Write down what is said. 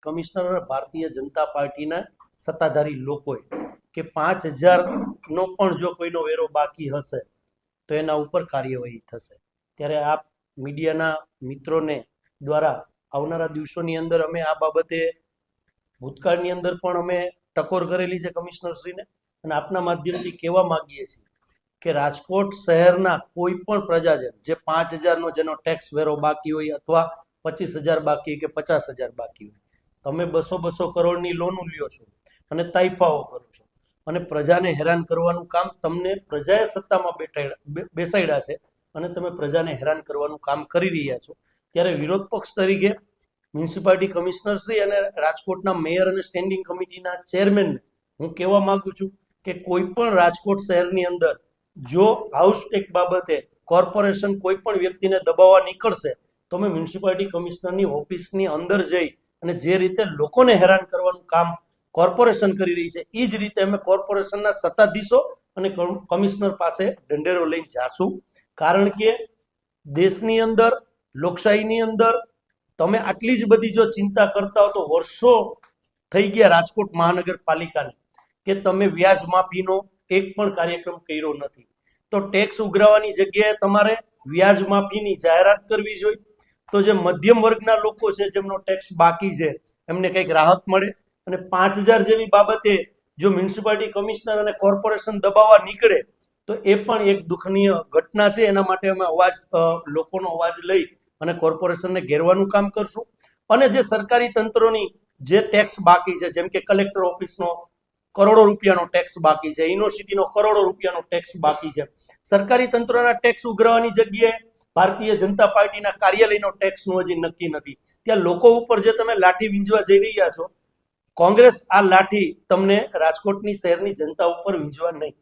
Commissioner અને ભારતીય જનતા પાર્ટીના સત્તાધારી લોકોએ કે 5,000નો પણ જો કોઈનો વેરો બાકી હશે તો એના ઉપર કાર્યવાહી થશે. ત્યારે આપ મીડિયાના મિત્રોને દ્વારા આવનારા દિવસોની અંદર અમે આ બાબતે ભૂતકાળની અંદર પણ અમે ટકોર કરેલી છે કમિશનરશ્રીને, અને આપના માધ્યમથી કહેવા માંગીએ છીએ કે રાજકોટ શહેરના કોઈ પણ પ્રજાજન જે 5,000નો જેનો ટેક્સ વેરો બાકી હોય અથવા 25,000 બાકી કે 50,000 બાકી હોય, તમે 200 કરોડની લોનો લ્યો છો અને તાઇફાઓ કરો છો અને પ્રજાને હેરાન કરવાનું કામ તમને પ્રજાએ સત્તામાં બેસાડ્યા છે અને તમે પ્રજાને હેરાન કરવાનું કામ કરી રહ્યા છો. ત્યારે વિરોધ પક્ષ તરીકે મ્યુનિસિપાલિટી કમિશનરશ્રી અને રાજકોટના મેયર અને સ્ટેન્ડિંગ કમિટીના ચેરમેનને હું કહેવા માંગુ છું કે કોઈ પણ રાજકોટ શહેરની અંદર જો હાઉસ ટેક્સ બાબતે કોર્પોરેશન કોઈ પણ વ્યક્તિને દબાવવા નીકળશે તો અમે મ્યુનિસિપાલિટી કમિશનરની ઓફિસની અંદર જઈ અને જે રીતે લોકોને હેરાન કરવાનું કામ કોર્પોરેશન કરી રહી છે એ જ રીતે અમે કોર્પોરેશનના સત્તાધીશો અને કમિશનર પાસે ઢંઢેરો લઈને જાશું. કારણ કે દેશની અંદર લોકશાહીની અંદર તમે આટલી જ બધી જો ચિંતા કરતા હો તો વર્ષો થઈ ગયા રાજકોટ મહાનગરપાલિકાને કે તમે વ્યાજ માફીનો એક પણ કાર્યક્રમ કર્યો નથી. તો ટેક્સ ઉઘરાવવાની જગ્યાએ તમારે વ્યાજ માફીની જાહેરાત કરવી જોઈએ તો જે મધ્યમ વર્ગના લોકો છે જેમનો ટેક્સ બાકી છે એમને કંઈક રાહત મળે. અને 5,000 જેવી બાબતે જો મ્યુનિસિપાલિટી કમિશનર અને કોર્પોરેશન દબાવવા નીકળે તો એ પણ એક દુઃખનીય ઘટના છે. એના માટે અમે લોકોનો અવાજ લઈ અને કોર્પોરેશનને ઘેરવાનું કામ કરશું. અને જે સરકારી તંત્રોની જે ટેક્સ બાકી છે, જેમ કે કલેક્ટર ઓફિસનો કરોડો રૂપિયાનો ટેક્સ બાકી છે, યુનિવર્સિટીનો કરોડો રૂપિયાનો ટેક્સ બાકી છે, સરકારી તંત્રના ટેક્સ ઉઘરાવવાની જગ્યાએ ભારતીય જનતા પાર્ટીના કાર્યાલયનો ટેક્સનું હજી નક્કી નથી. ત્યાં લોકો ઉપર જે તમે લાઠી વીંજવા જઈ રહ્યા છો, કોંગ્રેસ આ લાઠી તમને રાજકોટની શહેરની જનતા ઉપર વીંજવા નહીં.